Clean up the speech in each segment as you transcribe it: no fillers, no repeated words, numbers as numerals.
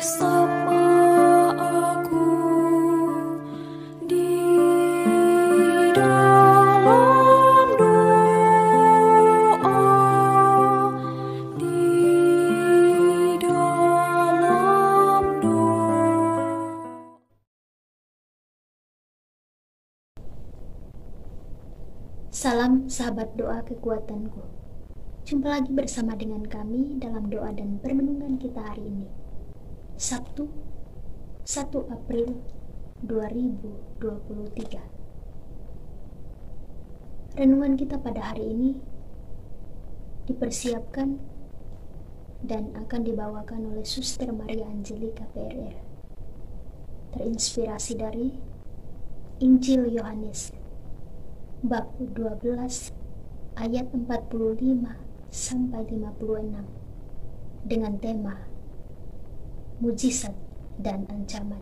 bersama aku di dalam doa, di dalam doa. Salam sahabat doa kekuatanku. Jumpa lagi bersama dengan kami dalam doa dan permenungan kita hari ini, Sabtu 1 April 2023. Renungan kita pada hari ini dipersiapkan dan akan dibawakan oleh Suster Maria Angelika PRR, terinspirasi dari Injil Yohanes bab 12 ayat 45 sampai 56 dengan tema mujizat dan ancaman.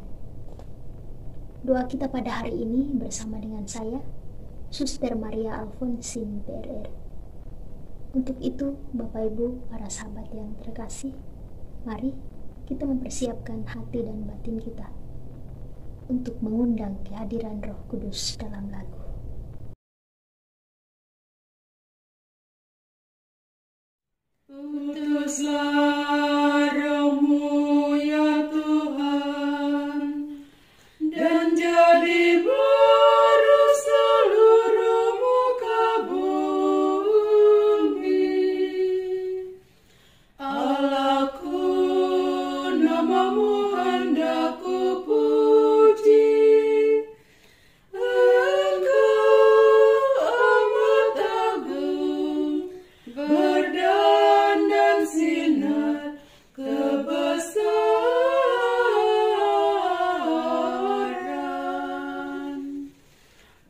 Doa kita pada hari ini bersama dengan saya, Suster Maria Alfonsin PRR. Untuk itu, Bapak Ibu, para sahabat yang terkasih, mari kita mempersiapkan hati dan batin kita untuk mengundang kehadiran Roh Kudus dalam lagu. Utuslah Roh-Mu ya Tuhan, dan jadi baru seluruh muka bumi. Allahku, nama-Mu hendak ku puji. Engkau amat agung, berdandan sinar kebesaran.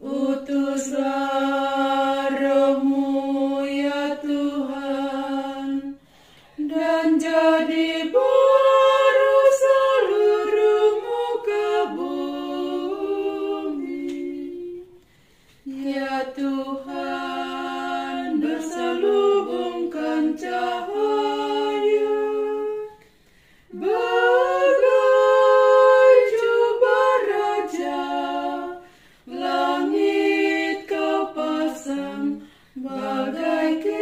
Utuslah Roh-Mu ya Tuhan, dan jadi baru seluruh muka bumi. Ya Tuhan, berselubungkan cahaya bagai jubah raja, langit Kau pasang bagai kemah.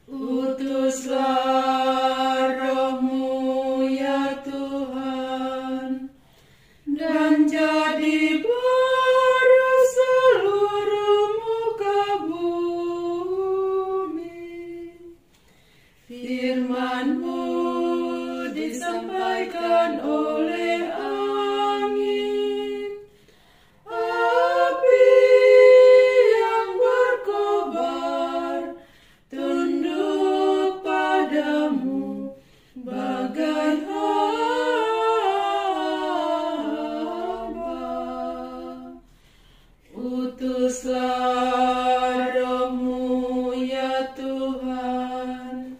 Utuslah Roh-Mu ya Tuhan, dan jadi baru seluruh muka bumi. Firman-Mu disampaikan oleh angin, api yang berkobar, tunduk padamu bagai hamba. Utuslah Roh-Mu ya Tuhan,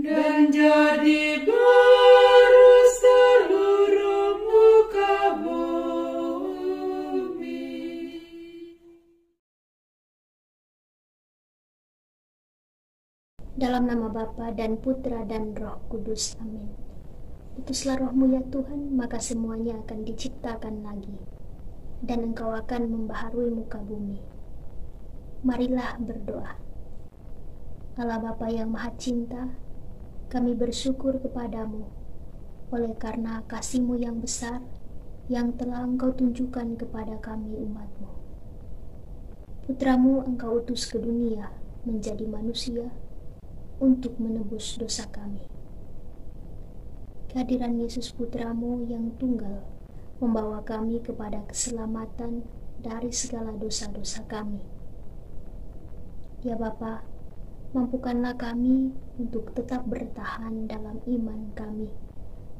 dan jadi baru seluruh muka bumi. Dalam nama Bapa dan Putra dan Roh Kudus. Amin. Utuslah Roh-Mu ya Tuhan, maka semuanya akan diciptakan lagi, dan Engkau akan membaharui muka bumi. Marilah berdoa. Allah Bapa yang Maha Cinta, kami bersyukur kepadamu oleh karena kasih-Mu yang besar yang telah Engkau tunjukkan kepada kami umat-Mu. Putra-Mu Engkau utus ke dunia menjadi manusia untuk menebus dosa kami. Kehadiran Yesus Putra-Mu yang tunggal membawa kami kepada keselamatan dari segala dosa-dosa kami. Ya Bapa, mampukanlah kami untuk tetap bertahan dalam iman kami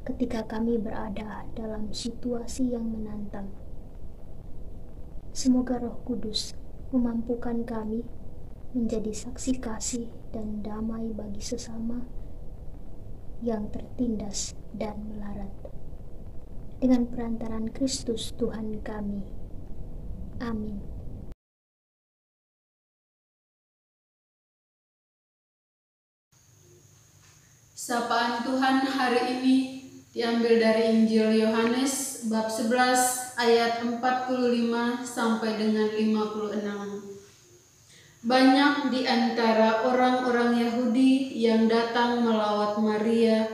ketika kami berada dalam situasi yang menantang. Semoga Roh Kudus memampukan kami menjadi saksi kasih dan damai bagi sesama yang tertindas dan melarat. Dengan perantaran Kristus Tuhan kami. Amin. Sapaan Tuhan hari ini diambil dari Injil Yohanes bab 11 ayat 45 sampai dengan 56. Banyak di antara orang-orang Yahudi yang datang melawat Maria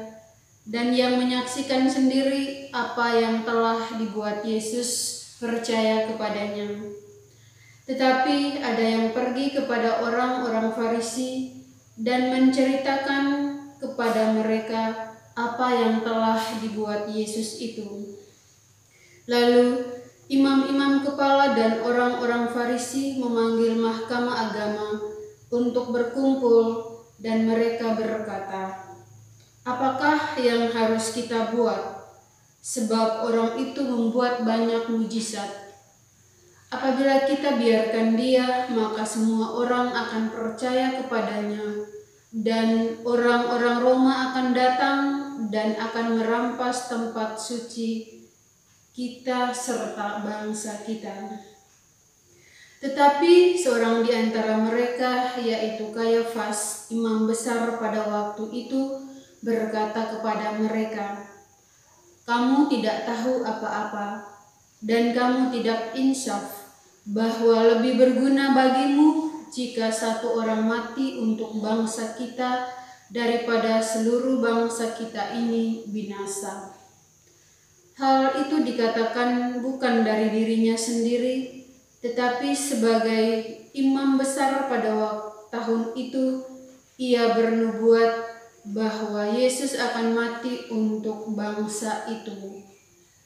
dan yang menyaksikan sendiri apa yang telah dibuat Yesus percaya kepadanya. Tetapi ada yang pergi kepada orang-orang Farisi dan menceritakan kepada mereka apa yang telah dibuat Yesus itu. Lalu imam-imam kepala dan orang-orang Farisi memanggil mahkamah agama untuk berkumpul dan mereka berkata, "Apakah yang harus kita buat? Sebab orang itu membuat banyak mujizat. Apabila kita biarkan dia, maka semua orang akan percaya kepadanya. Dan orang-orang Roma akan datang dan akan merampas tempat suci kita serta bangsa kita." Tetapi seorang di antara mereka, yaitu Kayafas, imam besar pada waktu itu, berkata kepada mereka, "Kamu tidak tahu apa-apa, dan kamu tidak insaf, bahwa lebih berguna bagimu jika satu orang mati untuk bangsa kita daripada seluruh bangsa kita ini binasa." Hal itu dikatakan bukan dari dirinya sendiri, tetapi sebagai imam besar pada tahun itu, ia bernubuat bahwa Yesus akan mati untuk bangsa itu.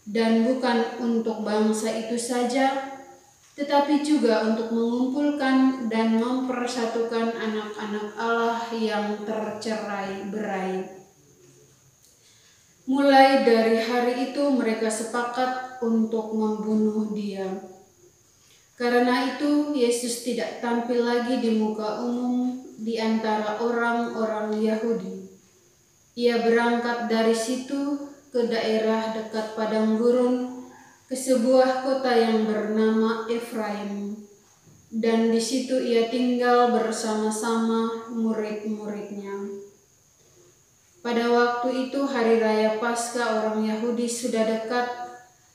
Dan bukan untuk bangsa itu saja, tetapi juga untuk mengumpulkan dan mempersatukan anak-anak Allah yang tercerai-berai. Mulai dari hari itu mereka sepakat untuk membunuh dia. Karena itu Yesus tidak tampil lagi di muka umum di antara orang-orang Yahudi. Ia berangkat dari situ ke daerah dekat padang gurun, ke sebuah kota yang bernama Efraim, dan di situ ia tinggal bersama-sama murid-muridnya. Pada waktu itu hari raya Paskah orang Yahudi sudah dekat,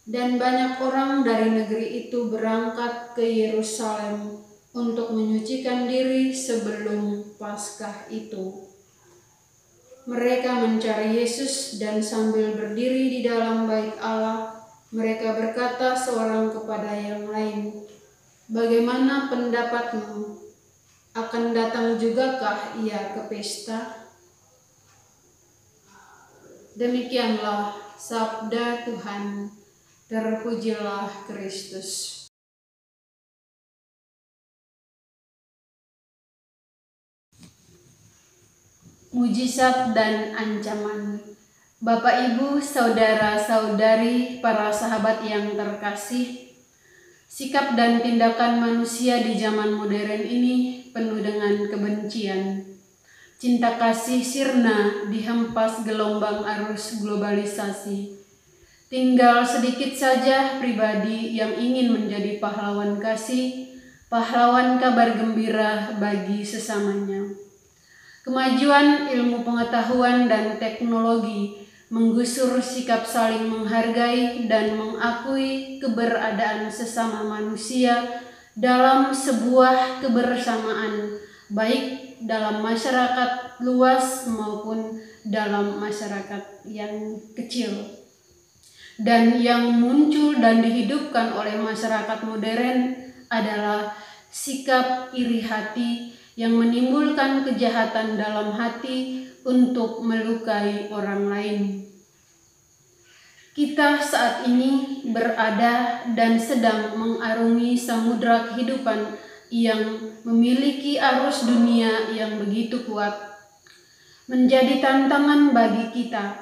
dan banyak orang dari negeri itu berangkat ke Yerusalem untuk menyucikan diri sebelum Paskah itu. Mereka mencari Yesus dan sambil berdiri di dalam bait Allah, mereka berkata seorang kepada yang lain, "Bagaimana pendapatmu? Akan datang jugakah ia ke pesta?" Demikianlah sabda Tuhan. Terpujilah Kristus. Mujizat dan ancaman. Bapak, Ibu, saudara-saudari, para sahabat yang terkasih, sikap dan tindakan manusia di zaman modern ini penuh dengan kebencian. Cinta kasih sirna dihempas gelombang arus globalisasi. Tinggal sedikit saja pribadi yang ingin menjadi pahlawan kasih, pahlawan kabar gembira bagi sesamanya. Kemajuan ilmu pengetahuan dan teknologi menggusur sikap saling menghargai dan mengakui keberadaan sesama manusia dalam sebuah kebersamaan, baik dalam masyarakat luas maupun dalam masyarakat yang kecil. Dan yang muncul dan dihidupkan oleh masyarakat modern adalah sikap iri hati yang menimbulkan kejahatan dalam hati untuk melukai orang lain. Kita saat ini berada dan sedang mengarungi samudra kehidupan yang memiliki arus dunia yang begitu kuat. Menjadi tantangan bagi kita,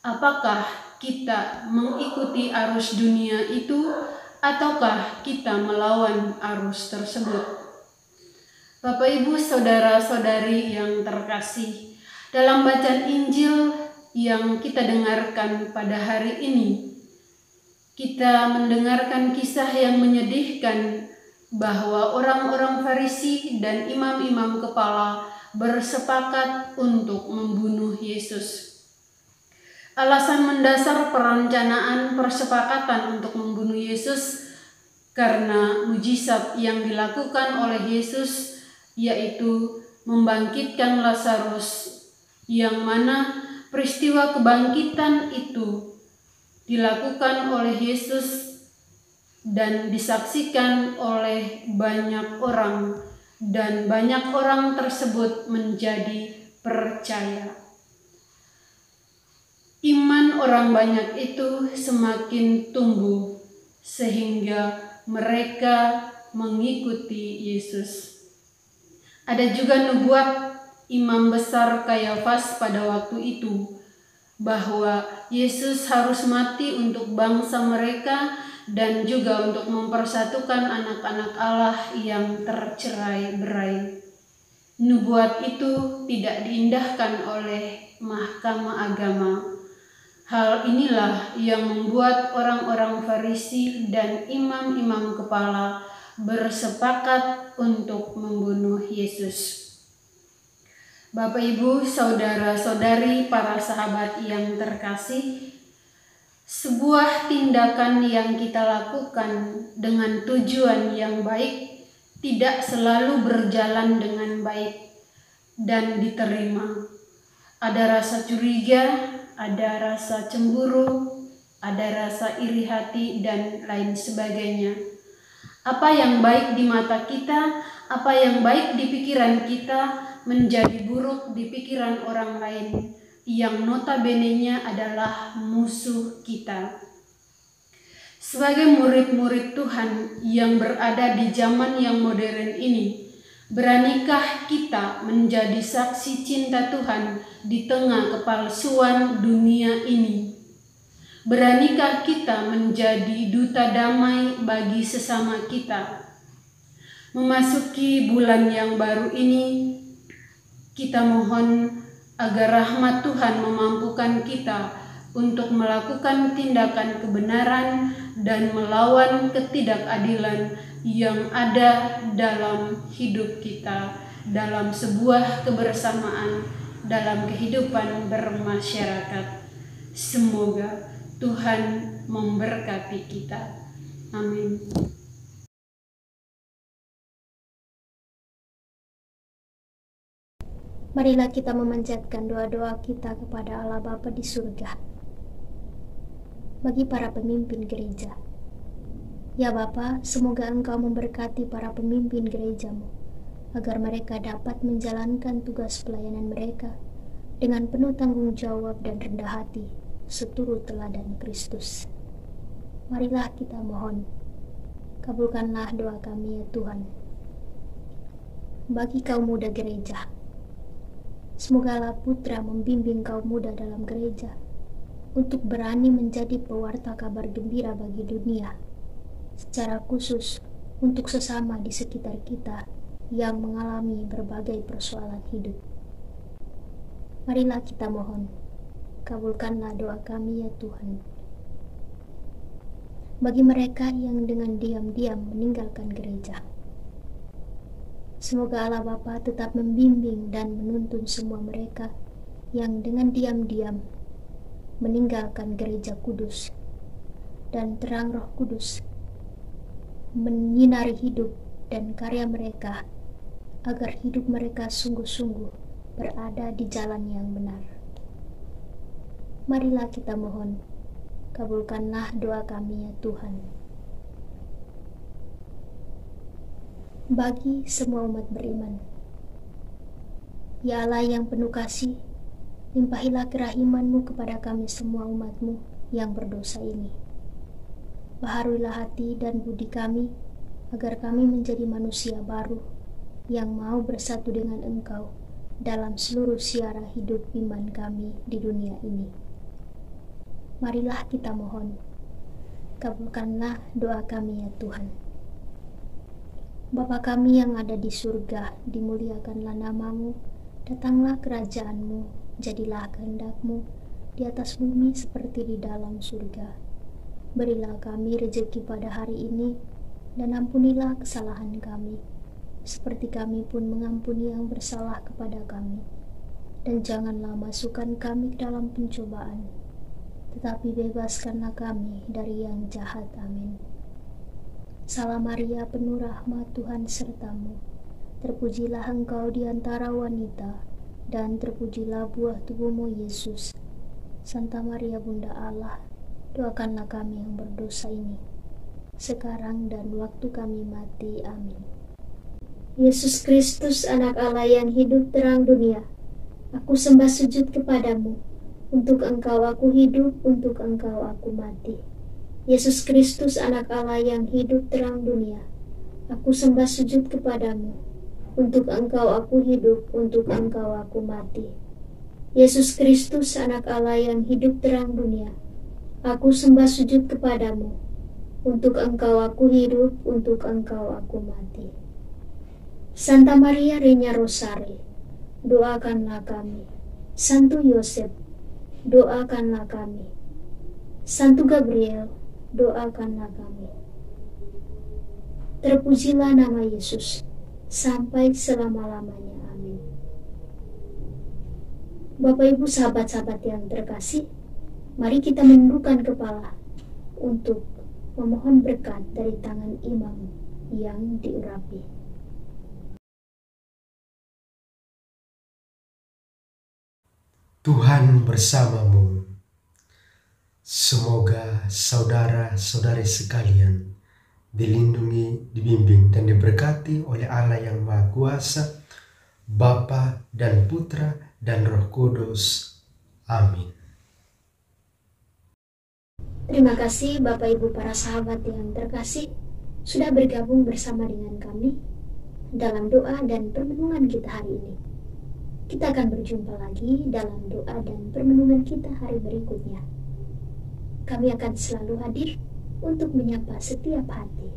apakah kita mengikuti arus dunia itu ataukah kita melawan arus tersebut? Bapak, Ibu, saudara-saudari yang terkasih, dalam bacaan Injil yang kita dengarkan pada hari ini, kita mendengarkan kisah yang menyedihkan bahwa orang-orang Farisi dan imam-imam kepala bersepakat untuk membunuh Yesus. Alasan mendasar perencanaan persepakatan untuk membunuh Yesus karena mujizat yang dilakukan oleh Yesus, yaitu membangkitkan Lazarus, yang mana peristiwa kebangkitan itu dilakukan oleh Yesus dan disaksikan oleh banyak orang, dan banyak orang tersebut menjadi percaya. Iman orang banyak itu semakin tumbuh sehingga mereka mengikuti Yesus. Ada juga nubuat imam besar Kayafas pada waktu itu bahwa Yesus harus mati untuk bangsa mereka dan juga untuk mempersatukan anak-anak Allah yang tercerai-berai. Nubuat itu tidak diindahkan oleh Mahkamah Agama. Hal inilah yang membuat orang-orang Farisi dan imam-imam kepala bersepakat untuk membunuh Yesus. Bapak, Ibu, saudara-saudari, para sahabat yang terkasih, sebuah tindakan yang kita lakukan dengan tujuan yang baik tidak selalu berjalan dengan baik dan diterima. Ada rasa curiga, ada rasa cemburu, ada rasa iri hati, dan lain sebagainya. Apa yang baik di mata kita, apa yang baik di pikiran kita, menjadi buruk di pikiran orang lain, yang notabene-nya adalah musuh kita. Sebagai murid-murid Tuhan yang berada di zaman yang modern ini, beranikah kita menjadi saksi cinta Tuhan di tengah kepalsuan dunia ini? Beranikah kita menjadi duta damai bagi sesama kita? Memasuki bulan yang baru ini, kita mohon agar rahmat Tuhan memampukan kita untuk melakukan tindakan kebenaran dan melawan ketidakadilan yang ada dalam hidup kita, dalam sebuah kebersamaan, dalam kehidupan bermasyarakat. Semoga Tuhan memberkati kita. Amin. Marilah kita memanjatkan doa-doa kita kepada Allah Bapa di surga. Bagi para pemimpin gereja, ya Bapa, semoga Engkau memberkati para pemimpin gerejamu, agar mereka dapat menjalankan tugas pelayanan mereka dengan penuh tanggung jawab dan rendah hati, seturut teladan Kristus. Marilah kita mohon, kabulkanlah doa kami ya Tuhan. Bagi kaum muda gereja, semoga Allah Putra membimbing kaum muda dalam gereja untuk berani menjadi pewarta kabar gembira bagi dunia, secara khusus untuk sesama di sekitar kita yang mengalami berbagai persoalan hidup. Marilah kita mohon, kabulkanlah doa kami ya Tuhan. Bagi mereka yang dengan diam-diam meninggalkan gereja, semoga Allah Bapa tetap membimbing dan menuntun semua mereka yang dengan diam-diam meninggalkan gereja kudus, dan terang Roh Kudus menyinari hidup dan karya mereka, agar hidup mereka sungguh-sungguh berada di jalan yang benar. Marilah kita mohon, kabulkanlah doa kami ya Tuhan. Bagi semua umat beriman, ya Allah yang penuh kasih, limpahilah kerahiman-Mu kepada kami semua umat-Mu yang berdosa ini. Baharuilah hati dan budi kami, agar kami menjadi manusia baru yang mau bersatu dengan Engkau dalam seluruh siara hidup iman kami di dunia ini. Marilah kita mohon, kabulkanlah doa kami ya Tuhan. Bapa kami yang ada di surga, dimuliakanlah nama-Mu, datanglah kerajaan-Mu, jadilah kehendak-Mu di atas bumi seperti di dalam surga. Berilah kami rezeki pada hari ini, dan ampunilah kesalahan kami, seperti kami pun mengampuni yang bersalah kepada kami. Dan janganlah masukkan kami ke dalam pencobaan, tetapi bebaskanlah kami dari yang jahat. Amin. Salam Maria, penuh rahmat, Tuhan sertamu. Terpujilah engkau di antara wanita, dan terpujilah buah tubuhmu, Yesus. Santa Maria, Bunda Allah, doakanlah kami yang berdosa ini, sekarang dan waktu kami mati. Amin. Yesus Kristus, anak Allah yang hidup terang dunia, aku sembah sujud kepadamu. Untuk engkau aku hidup, untuk engkau aku mati. Yesus Kristus, anak Allah yang hidup terang dunia, aku sembah sujud kepadamu. Untuk engkau aku hidup, untuk engkau aku mati. Yesus Kristus, anak Allah yang hidup terang dunia, aku sembah sujud kepadamu. Untuk engkau aku hidup, untuk engkau aku mati. Santa Maria Regna Rosari, doakanlah kami. Santo Yosef, doakanlah kami. Santo Gabriel, doakanlah kami. Terpujilah nama Yesus sampai selama-lamanya. Amin. Bapak Ibu, sahabat-sahabat yang terkasih, mari kita menundukkan kepala untuk memohon berkat dari tangan imam yang diurapi. Tuhan bersamamu. Semoga saudara-saudari sekalian dilindungi, dibimbing, dan diberkati oleh Allah yang Maha Kuasa, Bapa dan Putra dan Roh Kudus. Amin. Terima kasih Bapak Ibu para sahabat yang terkasih sudah bergabung bersama dengan kami dalam doa dan permenungan kita hari ini. Kita akan berjumpa lagi dalam doa dan permenungan kita hari berikutnya. Kami akan selalu hadir untuk menyapa setiap hati.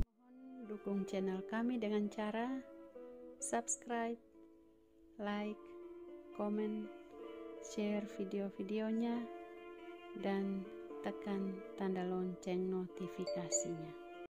Mohon dukung channel kami dengan cara subscribe, like, komen, share video-videonya, dan tekan tanda lonceng notifikasinya.